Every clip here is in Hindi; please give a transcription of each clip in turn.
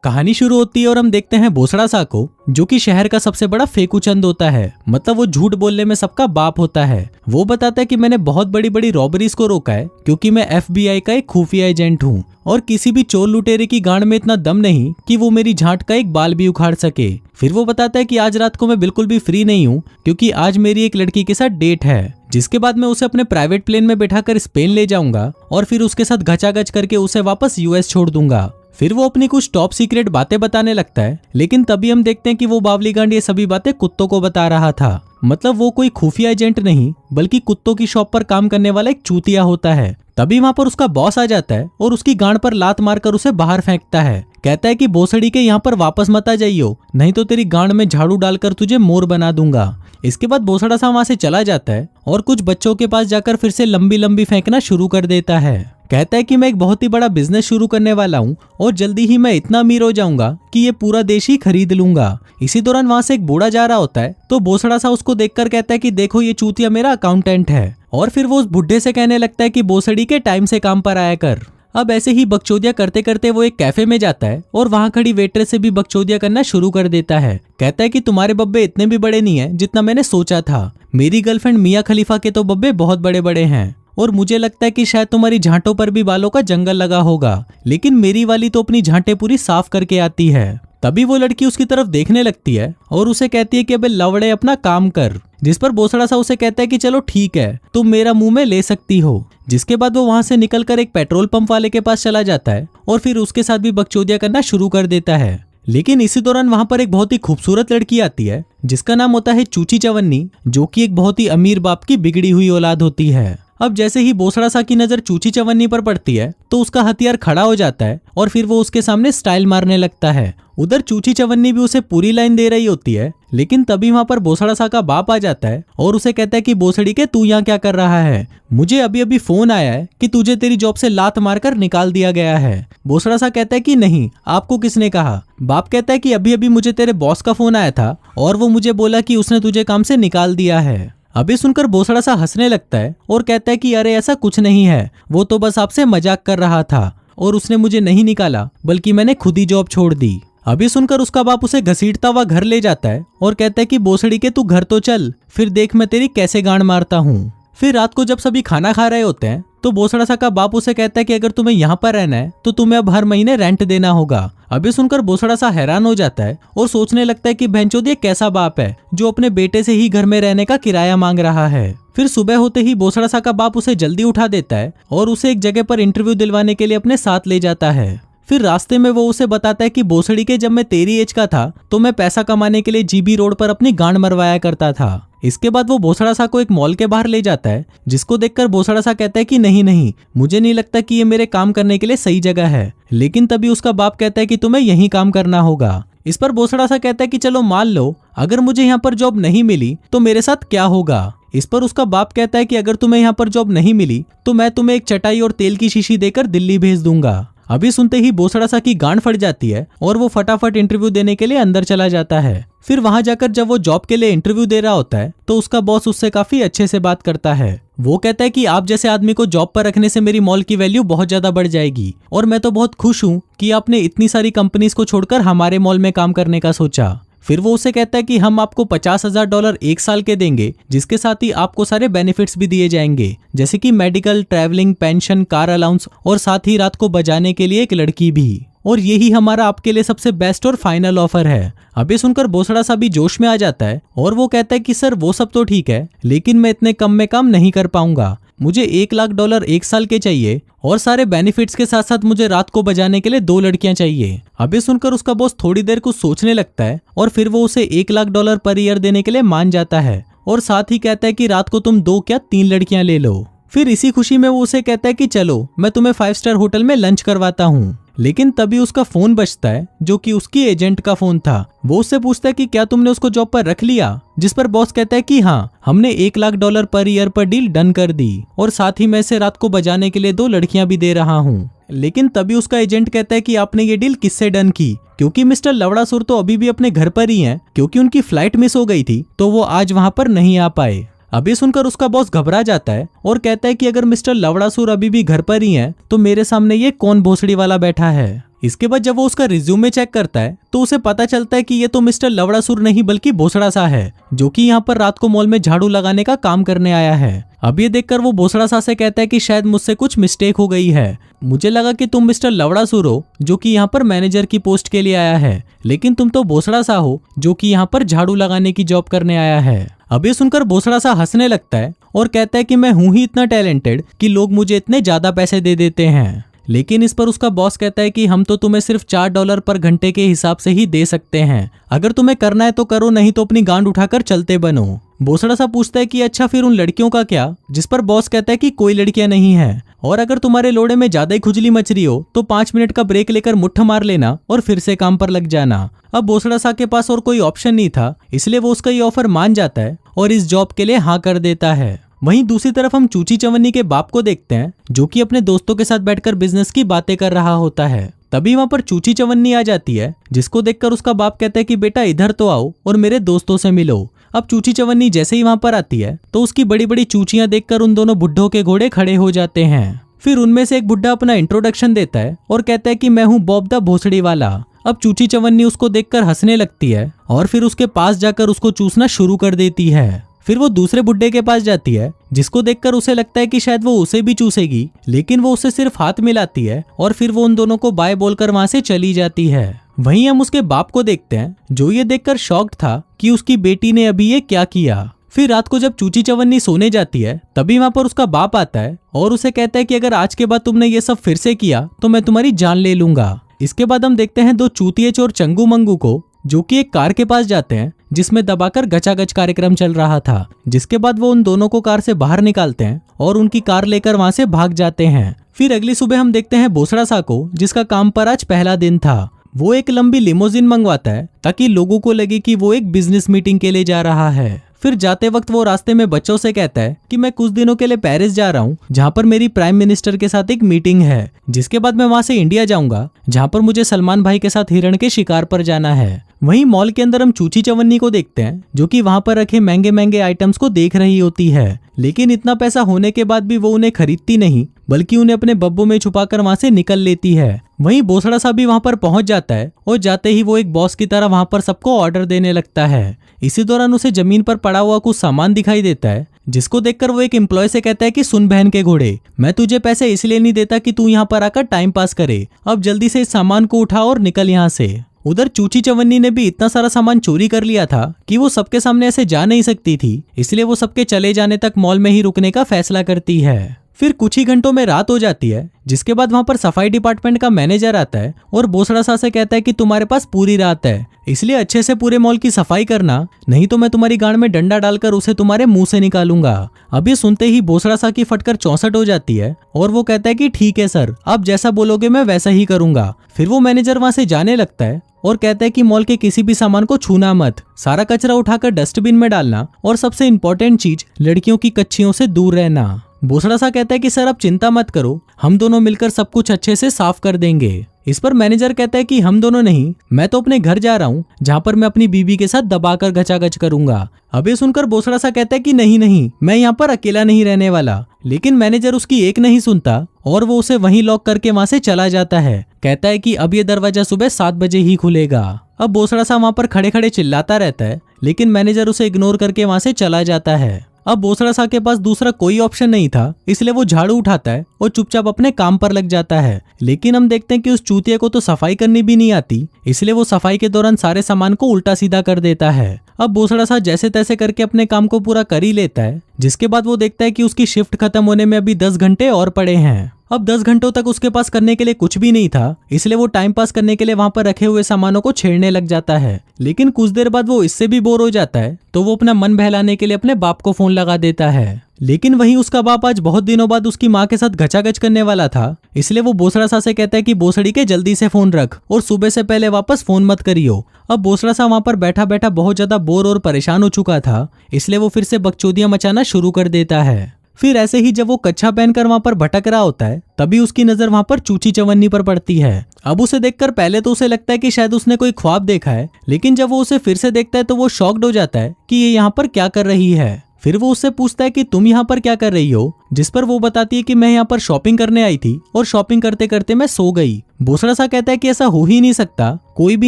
कहानी शुरू होती है और हम देखते हैं भोसड़ा सा को, जो कि शहर का सबसे बड़ा फेकूचंद होता है। मतलब वो झूठ बोलने में सबका बाप होता है। वो बताता है कि मैंने बहुत बड़ी बड़ी रॉबरीज को रोका है क्योंकि मैं FBI का एक खुफिया एजेंट हूँ और किसी भी चोर लुटेरे की गांड में इतना दम नहीं कि वो मेरी झांट का एक बाल भी उखाड़ सके। फिर वो बताता है कि आज रात को मैं बिल्कुल भी फ्री नहीं हूँ क्योंकि आज मेरी एक लड़की के साथ डेट है, जिसके बाद मैं उसे अपने प्राइवेट प्लेन में बैठाकर स्पेन ले जाऊंगा और फिर उसके साथ घचाघच करके उसे वापस US छोड़ दूंगा। फिर वो अपनी कुछ टॉप सीक्रेट बातें बताने लगता है, लेकिन तभी हम देखते हैं कि वो बावली गांड ये सभी बातें कुत्तों को बता रहा था। मतलब वो कोई खुफिया एजेंट नहीं बल्कि कुत्तों की शॉप पर काम करने वाला एक चूतिया होता है। तभी वहां पर उसका बॉस आ जाता है और उसकी गांड पर लात मारकर उसे बाहर फेंकता है। कहता है कि भोसड़ी के यहाँ पर वापस मत आ जाइयो, नहीं तो तेरी गांड में झाड़ू डालकर तुझे मोर बना दूंगा। इसके बाद भोसड़ा सा वहां से चला जाता है और कुछ बच्चों के पास जाकर फिर से लंबी लंबी फेंकना शुरू कर देता है। कहता है कि मैं एक बहुत ही बड़ा बिजनेस शुरू करने वाला हूँ और जल्दी ही मैं इतना अमीर हो जाऊंगा कि ये पूरा देश ही खरीद लूंगा। इसी दौरान वहां से एक बूढ़ा जा रहा होता है तो भोसड़ा सा उसको देखकर कहता है कि देखो ये चूतिया मेरा अकाउंटेंट है। और फिर वो उस बुढ़े से कहने लगता है कि भोसड़ी के टाइम से काम पर आया कर। अब ऐसे ही बकचोदिया करते करते वो एक कैफे में जाता है और वहां खड़ी वेट्रेस से भी बकचोदिया करना शुरू कर देता है। कहता है कि तुम्हारे बब्बे इतने भी बड़े नहीं है जितना मैंने सोचा था। मेरी गर्लफ्रेंड मियां खलीफा के तो बब्बे बहुत बड़े बड़े हैं और मुझे लगता है कि शायद तुम्हारी झांटों पर भी बालों का जंगल लगा होगा, लेकिन मेरी वाली तो अपनी झांटें पूरी साफ करके आती है। तभी वो लड़की उसकी तरफ देखने लगती है और उसे कहती है कि अबे लवड़े अपना काम कर। जिस पर भोसड़ा सा उसे कहता है कि चलो ठीक है, तुम मेरा मुंह में ले सकती हो। जिसके बाद वो वहां से निकलकर एक पेट्रोल पंप वाले के पास चला जाता है और फिर उसके साथ भी बकचोदिया करना शुरू कर देता है। लेकिन इसी दौरान वहां पर एक बहुत ही खूबसूरत लड़की आती है जिसका नाम होता है चूची चवन्नी, जो कि एक बहुत ही अमीर बाप की बिगड़ी हुई औलाद होती है। अब जैसे ही भोसड़ा सा की नजर चूची चवन्नी पर पड़ती है तो उसका हथियार खड़ा हो जाता है और फिर वो उसके सामने स्टाइल मारने लगता है। उधर चूची चवन्नी भी उसे पूरी लाइन दे रही होती है, लेकिन तभी वहां पर भोसड़ा सा का बाप आ जाता है और उसे कहता है कि भोसड़ी के तू यहाँ क्या कर रहा है? मुझे अभी अभी फोन आया है कि तुझे तेरी जॉब से लात मारकर निकाल दिया गया है। भोसड़ा सा कहता है कि नहीं, आपको किसने कहा? बाप कहता है कि अभी अभी मुझे तेरे बॉस का फोन आया था और वो मुझे बोला कि उसने तुझे काम से निकाल दिया है। अभी सुनकर भोसड़ा सा हंसने लगता है और कहता है कि अरे ऐसा कुछ नहीं है, वो तो बस आपसे मजाक कर रहा था और उसने मुझे नहीं निकाला बल्कि मैंने खुद ही जॉब छोड़ दी। अभी सुनकर उसका बाप उसे घसीटता हुआ घर ले जाता है और कहता है कि भोसड़ी के तू घर तो चल, फिर देख मैं तेरी कैसे गांड मारता हूँ। फिर रात को जब सभी खाना खा रहे होते हैं तो भोसड़ा सा का बाप उसे कहता है कि अगर तुम्हें यहाँ पर रहना है तो तुम्हें अब हर महीने रेंट देना होगा। अभी सुनकर भोसड़ा सा हैरान हो जाता है और सोचने लगता है कि भैंचोद ये कैसा बाप है जो अपने बेटे से ही घर में रहने का किराया मांग रहा है। फिर सुबह होते ही भोसड़ा सा का बाप उसे जल्दी उठा देता है और उसे एक जगह पर इंटरव्यू दिलवाने के लिए अपने साथ ले जाता है। फिर रास्ते में वो उसे बताता है कि भोसड़ी के जब मैं तेरी एज का था तो मैं पैसा कमाने के लिए GB रोड पर अपनी गांड मरवाया करता था। इसके बाद वो भोसड़ा सा को एक मॉल के बाहर ले जाता है, जिसको देखकर भोसड़ा सा कहता है कि नहीं नहीं, मुझे नहीं लगता कि ये मेरे काम करने के लिए सही जगह है। लेकिन तभी उसका बाप कहता है कि तुम्हें यहीं काम करना होगा। इस पर भोसड़ा सा कहता है कि चलो मान लो अगर मुझे यहाँ पर जॉब नहीं मिली तो मेरे साथ क्या होगा। इस पर उसका बाप कहता है कि अगर तुम्हें यहाँ पर जॉब नहीं मिली तो मैं तुम्हें एक चटाई और तेल की शीशी देकर दिल्ली भेज दूंगा। अभी सुनते ही भोसड़ा सा की गांड फट जाती है और वो फटाफट इंटरव्यू देने के लिए अंदर चला जाता है। फिर वहां जाकर जब वो जॉब के लिए इंटरव्यू दे रहा होता है तो उसका बॉस उससे काफी अच्छे से बात करता है। वो कहता है कि आप जैसे आदमी को जॉब पर रखने से मेरी मॉल की वैल्यू बहुत ज्यादा बढ़ जाएगी और मैं तो बहुत खुश हूँ कि आपने इतनी सारी कंपनीज को छोड़कर हमारे मॉल में काम करने का सोचा। फिर वो उसे कहता है कि हम आपको $50,000 एक साल के देंगे, जिसके साथ ही आपको सारे बेनिफिट्स भी दिए जाएंगे, जैसे कि medical, travelling, pension, car allowance और साथ ही रात को बजाने के लिए एक लड़की भी। और यही हमारा आपके लिए सबसे बेस्ट और फाइनल ऑफर है। अभी सुनकर भोसड़ा सा भी जोश में आ जाता है और वो कहता है कि सर वो सब तो ठीक है, लेकिन मैं इतने कम में काम नहीं कर पाऊंगा। मुझे $1,00,000 एक साल के चाहिए और सारे बेनिफिट्स के साथ साथ मुझे रात को बजाने के लिए 2 लड़कियां चाहिए। अभी सुनकर उसका बॉस थोड़ी देर कुछ सोचने लगता है और फिर वो उसे $1,00,000 पर ईयर देने के लिए मान जाता है और साथ ही कहता है कि रात को तुम 2 क्या 3 लड़कियां ले लो। फिर इसी खुशी में वो उसे कहता है कि चलो मैं तुम्हें 5 स्टार होटल में लंच करवाता हूँ। लेकिन तभी उसका फोन बजता है जो कि उसकी एजेंट का फोन था। वो उससे पूछता है कि क्या तुमने उसको जॉब पर रख लिया, जिस पर बॉस कहता है कि हाँ, हमने $1 लाख पर ईयर पर डील डन कर दी और साथ ही मैं इसे रात को बजाने के लिए 2 लड़कियां भी दे रहा हूँ। लेकिन तभी उसका एजेंट कहता है कि आपने ये डील किससे डन की, क्योंकि मिस्टर लवड़ासुर तो अभी भी अपने घर पर ही हैं, क्योंकि उनकी फ्लाइट मिस हो गई थी तो वो आज वहां पर नहीं आ पाए। अभी सुनकर उसका बॉस घबरा जाता है और कहता है कि अगर मिस्टर लवड़ासुर अभी भी घर पर ही हैं, तो मेरे सामने ये कौन भोसड़ी वाला बैठा है। इसके बाद जब वो उसका रिज्यूमे चेक करता है तो उसे पता चलता है कि ये तो मिस्टर लवड़ासुर नहीं बल्कि भोसड़ा सा है, जो कि यहाँ पर रात को मॉल में झाड़ू लगाने का काम करने आया है। अब ये देखकर वो भोसड़ा सा से कहता है कि शायद मुझसे कुछ मिस्टेक हो गई है, मुझे लगा कि तुम मिस्टर लवड़ासुर हो जो कि यहाँ पर मैनेजर की पोस्ट के लिए आया है, लेकिन तुम तो भोसड़ा सा हो जो कि यहाँ पर झाड़ू लगाने की जॉब करने आया है। अब ये सुनकर भोसड़ा सा हंसने लगता है और कहता है कि मैं हूं ही इतना टैलेंटेड कि लोग मुझे इतने ज्यादा पैसे दे देते हैं। लेकिन इस पर उसका बॉस कहता है कि हम तो तुम्हें सिर्फ $4 पर घंटे के हिसाब से ही दे सकते हैं, अगर तुम्हें करना है तो करो, नहीं तो अपनी गांड उठाकर चलते बनो। भोसड़ा सा पूछता है कि अच्छा फिर उन लड़कियों का क्या, जिस पर बॉस कहता है कि कोई लड़कियां नहीं है, और अगर तुम्हारे लोड़े में ज्यादा ही खुजली मच रही हो तो 5 मिनट का ब्रेक लेकर मुट्ठ मार लेना और फिर से काम पर लग जाना। अब भोसड़ा सा के पास और कोई ऑप्शन नहीं था, इसलिए वो उसका ये ऑफर मान जाता है और इस जॉब के लिए हाँ कर देता है। वहीं दूसरी तरफ हम चूची चवन्नी के बाप को देखते हैं जो कि अपने दोस्तों के साथ बैठकर बिजनेस की बातें कर रहा होता है। तभी वहां पर चूची चवन्नी आ जाती है, जिसको देखकर उसका बाप कहता है कि बेटा इधर तो आओ और मेरे दोस्तों से मिलो। अब चूची चवन्नी जैसे ही वहां पर आती है तो उसकी बड़ी बड़ी चूचियां देखकर उन दोनों बुड्ढों के घोड़े खड़े हो जाते हैं। फिर उनमें से एक बुड्ढा अपना इंट्रोडक्शन देता है और कहता है कि मैं हूँ बॉब द भोसड़ी वाला। अब चूची चवन्नी उसको देखकर हंसने लगती है और फिर उसके पास जाकर उसको चूसना शुरू कर देती है। फिर वो दूसरे बुड्ढे के पास जाती है, जिसको देखकर उसे लगता है कि शायद वो उसे भी चूसेगी, लेकिन वो उसे सिर्फ हाथ मिलाती है और फिर वो उन दोनों को बाय बोलकर वहां से चली जाती है। वहीं हम उसके बाप को देखते हैं जो ये देखकर शॉक्ड था कि उसकी बेटी ने अभी ये क्या किया। फिर रात को जब चूची चवन्नी सोने जाती है तभी वहां पर उसका बाप आता है और उसे कहता है कि अगर आज के बाद तुमने ये सब फिर से किया तो मैं तुम्हारी जान ले लूंगा। इसके बाद हम देखते हैं 2 चूतिए चोर चंगू मंगू को, जो कि एक कार के पास जाते हैं जिसमें दबाकर गचागच कार्यक्रम चल रहा था। जिसके बाद वो उन दोनों को कार से बाहर निकालते हैं और उनकी कार लेकर वहां से भाग जाते हैं। फिर अगली सुबह हम देखते हैं भोसड़ा सा को, जिसका काम पर आज पहला दिन था। वो एक लंबी लिमोजिन मंगवाता है ताकि लोगों को लगे कि वो एक बिजनेस मीटिंग के लिए जा रहा है। फिर जाते वक्त वो रास्ते में बच्चों से कहता है कि मैं कुछ दिनों के लिए पेरिस जा रहा हूँ, जहाँ पर मेरी प्राइम मिनिस्टर के साथ एक मीटिंग है, जिसके बाद मैं वहां से इंडिया जाऊंगा, जहाँ पर मुझे सलमान भाई के साथ हिरण के शिकार पर जाना है। वहीं मॉल के अंदर हम चूची चवन्नी को देखते हैं जो कि वहां पर रखे महंगे महंगे आइटम्स को देख रही होती है, लेकिन इतना पैसा होने के बाद भी वो उन्हें खरीदती नहीं, बल्कि उन्हें अपने बब्बों में छुपाकर वहां से निकल लेती है। वहीं भोसड़ा सा भी वहां पर पहुंच जाता है और जाते ही वो एक बॉस की तरह वहां पर सबको ऑर्डर देने लगता है। इसी दौरान उसे जमीन पर पड़ा हुआ कुछ सामान दिखाई देता है, जिसको देखकर वो एक एम्प्लॉय से कहता है कि सुन बहन के घोड़े, मैं तुझे पैसे इसलिए नहीं देता कि तू यहाँ पर आकर टाइम पास करे, अब जल्दी से इस सामान को उठा और निकल यहाँ से। उधर चूची चवन्नी ने भी इतना सारा सामान चोरी कर लिया था कि वो सबके सामने ऐसे जा नहीं सकती थी, इसलिए वो सबके चले जाने तक मॉल में ही रुकने का फैसला करती है। फिर कुछ ही घंटों में रात हो जाती है, जिसके बाद वहां पर सफाई डिपार्टमेंट का मैनेजर आता है और भोसड़ा सा से कहता है कि तुम्हारे पास पूरी रात है, इसलिए अच्छे से पूरे मॉल की सफाई करना, नहीं तो मैं तुम्हारी गांड में डंडा डालकर उसे तुम्हारे मुंह से निकालूंगा। अब ये सुनते ही भोसड़ा सा की फटकर 64 हो जाती है और वो कहता है कि ठीक है सर, आप जैसा बोलोगे मैं वैसा ही करूंगा। फिर वो मैनेजर वहां से जाने लगता है और कहता है कि मॉल के किसी भी सामान को छूना मत, सारा कचरा उठाकर डस्टबिन में डालना और सबसे इम्पोर्टेंट चीज लड़कियों की कच्चियों से दूर रहना। भोसड़ा सा कहता है कि सर आप चिंता मत करो, हम दोनों मिलकर सब कुछ अच्छे से साफ कर देंगे। इस पर मैनेजर कहता है कि हम दोनों नहीं, मैं तो अपने घर जा रहा हूँ, जहाँ पर मैं अपनी बीबी के साथ दबाकर गचागच करूंगा। अब ये सुनकर भोसड़ा सा कहता है कि नहीं नहीं, मैं यहाँ पर अकेला नहीं रहने वाला। लेकिन मैनेजर उसकी एक नहीं सुनता और वो उसे वहीं लॉक करके वहां से चला जाता है। कहता है कि अब ये दरवाजा सुबह 7 बजे ही खुलेगा। अब भोसड़ा सा वहां पर खड़े खड़े चिल्लाता रहता है, लेकिन मैनेजर उसे इग्नोर करके वहां से चला जाता है। अब भोसड़ा सा के पास दूसरा कोई ऑप्शन नहीं था, इसलिए वो झाड़ू उठाता है और चुपचाप अपने काम पर लग जाता है। लेकिन हम देखते हैं कि उस चूतिया को तो सफाई करनी भी नहीं आती, इसलिए वो सफाई के दौरान सारे सामान को उल्टा सीधा कर देता है। अब भोसड़ा सा जैसे तैसे करके अपने काम को पूरा कर ही लेता है, जिसके बाद वो देखता है कि उसकी शिफ्ट खत्म होने में अभी 10 घंटे और पड़े हैं। अब 10 घंटों तक उसके पास करने के लिए कुछ भी नहीं था, इसलिए वो टाइम पास करने के लिए वहां पर रखे हुए सामानों को छेड़ने लग जाता है। लेकिन कुछ देर बाद वो इससे भी बोर हो जाता है, तो वो अपना मन बहलाने के लिए अपने बाप को फोन लगा देता है। लेकिन वहीं उसका बाप आज बहुत दिनों बाद उसकी माँ के साथ घचाघच करने वाला था, इसलिए वो बोसड़ा सा से कहता है कि बोसड़ी के जल्दी से फोन रख और सुबह से पहले वापस फोन मत करियो। अब बोसड़ा सा वहां पर बैठा बैठा बहुत ज्यादा बोर और परेशान हो चुका था, इसलिए वो फिर से बकचोदियां मचाना शुरू कर देता है। फिर ऐसे ही जब वो कच्छा पहनकर वहां पर भटक रहा होता है, तभी उसकी नजर वहां पर चूची चवन्नी पर पड़ती है। अब उसे देखकर पहले तो उसे लगता है कि शायद उसने कोई ख्वाब देखा है, लेकिन जब वो उसे फिर से देखता है तो वो शॉक्ड हो जाता है कि ये यहाँ पर क्या कर रही है। फिर वो उससे पूछता है कि तुम यहाँ पर क्या कर रही हो, जिस पर वो बताती है कि मैं यहाँ पर शॉपिंग करने आई थी और शॉपिंग करते करते मैं सो गई। बोसड़ा सा कहता है कि ऐसा हो ही नहीं सकता, कोई भी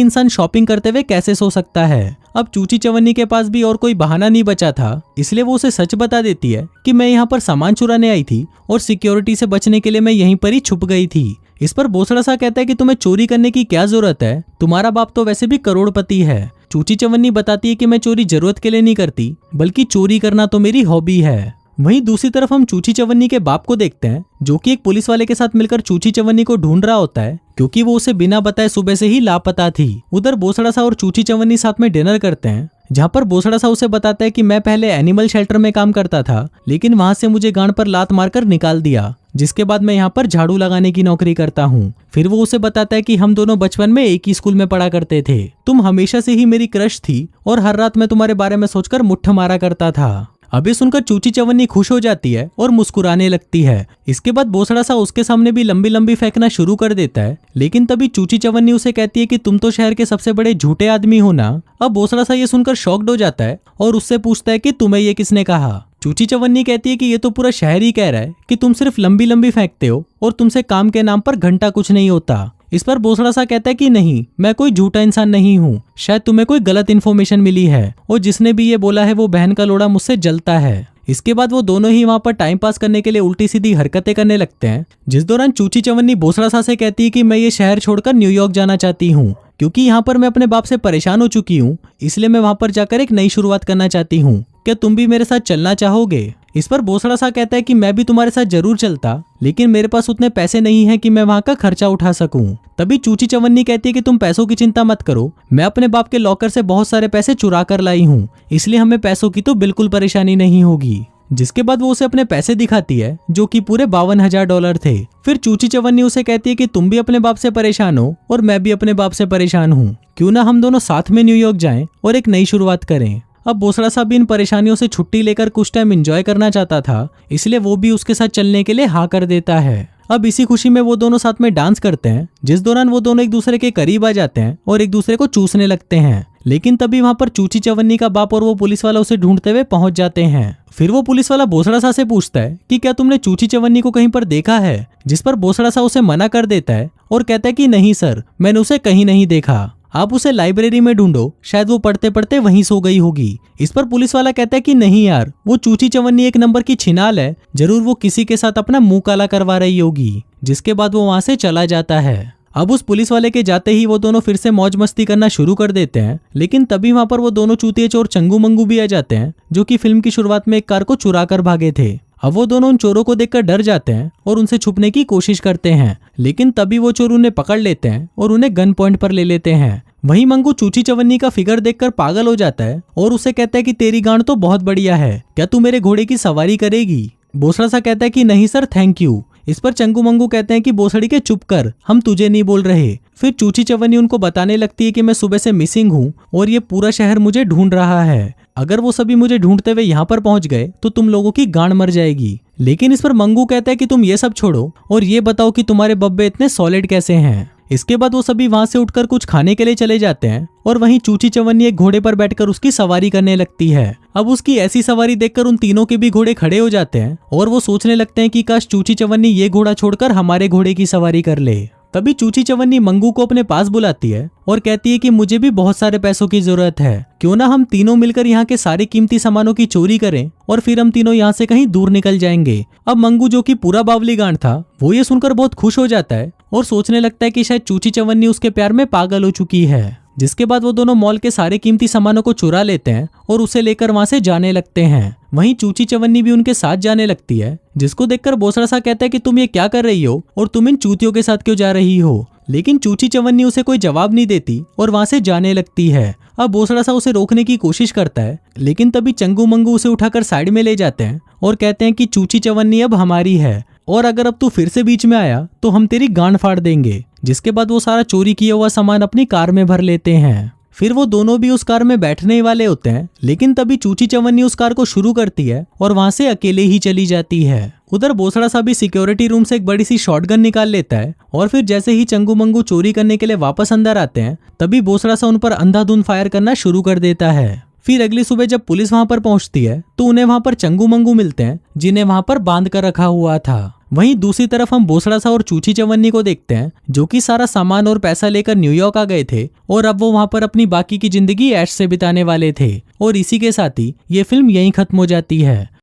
इंसान शॉपिंग करते हुए कैसे सो सकता है। अब चूची चवन्नी के पास भी और कोई बहाना नहीं बचा था, इसलिए वो उसे सच बता देती है कि मैं यहाँ पर सामान चुराने आई थी और सिक्योरिटी से बचने के लिए मैं यहीं पर ही छुप गई थी। इस पर बोसड़ा सा कहता है कि तुम्हें चोरी करने की क्या जरूरत है, तुम्हारा बाप तो वैसे भी करोड़पति है। चूची चवन्नी बताती है कि मैं चोरी जरूरत के लिए नहीं करती, बल्कि चोरी करना तो मेरी हॉबी है। वहीं दूसरी तरफ हम चूची चवन्नी के बाप को देखते हैं, जो कि एक पुलिस वाले के साथ मिलकर चूची चवन्नी को ढूंढ रहा होता है, क्योंकि वो उसे बिना बताए सुबह से ही लापता थी। उधर बोसड़ा सा और चूची चवन्नी साथ में डिनर करते हैं, जहाँ पर बोसड़ा सा उसे बताता है कि मैं पहले एनिमल शेल्टर में काम करता था, लेकिन वहां से मुझे गांड पर लात मारकर निकाल दिया, जिसके बाद मैं यहाँ पर झाड़ू लगाने की नौकरी करता हूँ। फिर वो उसे बताता है कि हम दोनों बचपन में एक ही स्कूल में पढ़ा करते थे, तुम हमेशा से ही मेरी क्रश थी और हर रात मैं तुम्हारे बारे में सोचकर मुट्ठ मारा करता था। अभी सुनकर चूची चवन्नी खुश हो जाती है और मुस्कुराने लगती है। इसके बाद बोसड़ा सा उसके सामने भी लंबी लंबी फेंकना शुरू कर देता है, लेकिन तभी चूची चवन्नी उसे कहती है कि तुम तो शहर के सबसे बड़े झूठे आदमी हो ना। अब बोसड़ा सा ये सुनकर शॉक्ड हो जाता है और उससे पूछता है कि तुम्हें ये किसने कहा। चूची चवन्नी कहती है कि ये तो पूरा शहर ही कह रहा है कि तुम सिर्फ लंबी लंबी फेंकते हो और तुमसे काम के नाम पर घंटा कुछ नहीं होता। इस पर बोसड़ा सा कहता है कि नहीं, मैं कोई झूठा इंसान नहीं हूँ, शायद तुम्हें कोई गलत इन्फॉर्मेशन मिली है और जिसने भी ये बोला है वो बहन का लोड़ा मुझसे जलता है। इसके बाद वो दोनों ही वहां पर टाइम पास करने के लिए उल्टी सीधी हरकतें करने लगते हैं, जिस दौरान चूची चवन्नी बोसड़ा सा से कहती है कि मैं ये शहर छोड़कर न्यूयॉर्क जाना चाहती हूँ, क्योंकि यहाँ पर मैं अपने बाप से परेशान हो चुकी हूँ, इसलिए मैं वहां पर जाकर एक नई शुरुआत करना चाहती हूँ। क्या तुम भी मेरे साथ चलना चाहोगे? इस पर बोसड़ा सा कहता है कि मैं भी तुम्हारे साथ जरूर चलता, लेकिन मेरे पास उतने पैसे नहीं हैं कि मैं वहां का खर्चा उठा सकूं। तभी चूची चवन्नी कहती है कि तुम पैसों की चिंता मत करो, मैं अपने बाप के लॉकर से बहुत सारे पैसे चुरा कर लाई हूँ, इसलिए हमें पैसों की तो बिल्कुल परेशानी नहीं होगी। जिसके बाद वो उसे अपने पैसे दिखाती है, जो कि पूरे $52,000 थे। फिर चूची चवन्नी उसे कहती है कि तुम भी अपने बाप से परेशान हो और मैं भी अपने बाप से परेशान हूँ, क्यों ना हम दोनों साथ में न्यूयॉर्क जाएं और एक नई शुरुआत करें। अब बोसड़ा सा भी इन परेशानियों से छुट्टी लेकर कुछ टाइम एंजॉय करना चाहता था, इसलिए वो भी उसके साथ चलने के लिए हाँ कर देता है। अब इसी खुशी में वो दोनों साथ में डांस करते हैं, जिस दौरान वो दोनों एक दूसरे के करीब आ जाते हैं और एक दूसरे को चूसने लगते हैं। लेकिन तभी वहां पर चूची चवन्नी का बाप और वो पुलिस वाला उसे ढूंढते हुए पहुंच जाते हैं। फिर वो पुलिस वाला बोसड़ा सा से पूछता है कि क्या तुमने चूची चवन्नी को कहीं पर देखा है, जिस पर बोसड़ा सा उसे मना कर देता है और कहता है कि नहीं सर, मैंने उसे कहीं नहीं देखा, आप उसे लाइब्रेरी में ढूंढो, शायद वो पढ़ते पढ़ते वहीं सो गई होगी। इस पर पुलिस वाला कहता है कि नहीं यार, वो चूची चवन्नी एक नंबर की छिनाल है, जरूर वो किसी के साथ अपना मुंह काला करवा रही होगी। जिसके बाद वो वहां से चला जाता है। अब उस पुलिस वाले के जाते ही वो दोनों फिर से मौज मस्ती करना शुरू कर देते हैं, लेकिन तभी वहां पर वो दोनों चूतिए चोर चंगू मंगू भी आ जाते हैं, जो कि फिल्म की शुरुआत में एक कार को चुरा कर भागे थे। अब वो दोनों उन चोरों को देखकर डर जाते हैं और उनसे छुपने की कोशिश करते हैं, लेकिन तभी वो चोर उन्हें पकड़ लेते हैं और उन्हें गन पॉइंट पर ले लेते हैं। वहीं मंगू चूची चवन्नी का फिगर देखकर पागल हो जाता है और उसे कहता है कि तेरी गांड तो बहुत बढ़िया है, क्या तू मेरे घोड़े की सवारी करेगी? बोसड़ा सा कहता है कि नहीं सर, थैंक यू। इस पर चंगू मंगू कहते हैं कि बोसड़ी के चुप कर, हम तुझे नहीं बोल रहे। फिर चूची चवन्नी उनको बताने लगती है कि मैं सुबह से मिसिंग हूँ और ये पूरा शहर मुझे ढूंढ रहा है, अगर वो सभी मुझे ढूंढते हुए यहाँ पर पहुंच गए तो तुम लोगों की गांड मर जाएगी। लेकिन इस पर मंगू कहता है कि तुम ये सब छोड़ो और ये बताओ कि तुम्हारे बब्बे इतने सॉलिड कैसे हैं। इसके बाद वो सभी वहां से उठकर कुछ खाने के लिए चले जाते हैं और वहीं चूची चवन्नी एक घोड़े पर बैठकर उसकी सवारी करने लगती है। अब उसकी ऐसी सवारी देखकर उन तीनों के भी घोड़े खड़े हो जाते हैं और वो सोचने लगते हैं कि काश चूची चवन्नी ये घोड़ा छोड़कर हमारे घोड़े की सवारी कर ले। तभी चूची चवन्नी मंगू को अपने पास बुलाती है और कहती है कि मुझे भी बहुत सारे पैसों की जरूरत है, क्यों ना हम तीनों मिलकर यहाँ के सारे कीमती सामानों की चोरी करें और फिर हम तीनों यहाँ से कहीं दूर निकल जाएंगे। अब मंगू, जो कि पूरा बावली गांड था, वो ये सुनकर बहुत खुश हो जाता है और सोचने लगता है कि शायद चूची चवन्नी उसके प्यार में पागल हो चुकी है। जिसके बाद वो दोनों मॉल के सारे कीमती सामानों को चुरा लेते हैं और उसे लेकर वहां से जाने लगते हैं। वहीं चूची चवन्नी भी उनके साथ जाने लगती है, जिसको देखकर बोसड़ा सा कहता है कि तुम ये क्या कर रही हो और तुम इन चूतियों के साथ क्यों जा रही हो। लेकिन चूची चवन्नी उसे कोई जवाब नहीं देती और वहां से जाने लगती है। अब बोसड़ा सा उसे रोकने की कोशिश करता है, लेकिन तभी चंगू मंगू उसे उठाकर साइड में ले जाते हैं और कहते हैं कि चूची चवन्नी अब हमारी है और अगर अब तू फिर से बीच में आया तो हम तेरी गांड फाड़ देंगे। जिसके बाद वो सारा चोरी किया हुआ सामान अपनी कार में भर लेते हैं। फिर वो दोनों भी उस कार में बैठने ही वाले होते हैं, लेकिन तभी चूची चवन्नी उस कार को शुरू करती है और वहां से अकेले ही चली जाती है। उधर बोसड़ा सा भी सिक्योरिटी रूम से एक बड़ी सी शॉटगन निकाल लेता है और फिर जैसे ही चंगू मंगू चोरी करने के लिए वापस अंदर आते हैं, तभी बोसड़ा सा उन पर अंधाधुंध फायर करना शुरू कर देता है। फिर अगली सुबह जब पुलिस वहां पर पहुंचती है तो उन्हें वहां पर चंगू मंगू मिलते हैं, जिन्हें वहां पर बांध कर रखा हुआ था। वहीं दूसरी तरफ हम बोसड़ा सा और चूची चवन्नी को देखते हैं, जो कि सारा सामान और पैसा लेकर न्यूयॉर्क आ गए थे और अब वो वहां पर अपनी बाकी की जिंदगी ऐश से बिताने वाले थे। और इसी के साथ ही ये फिल्म यहीं खत्म हो जाती है।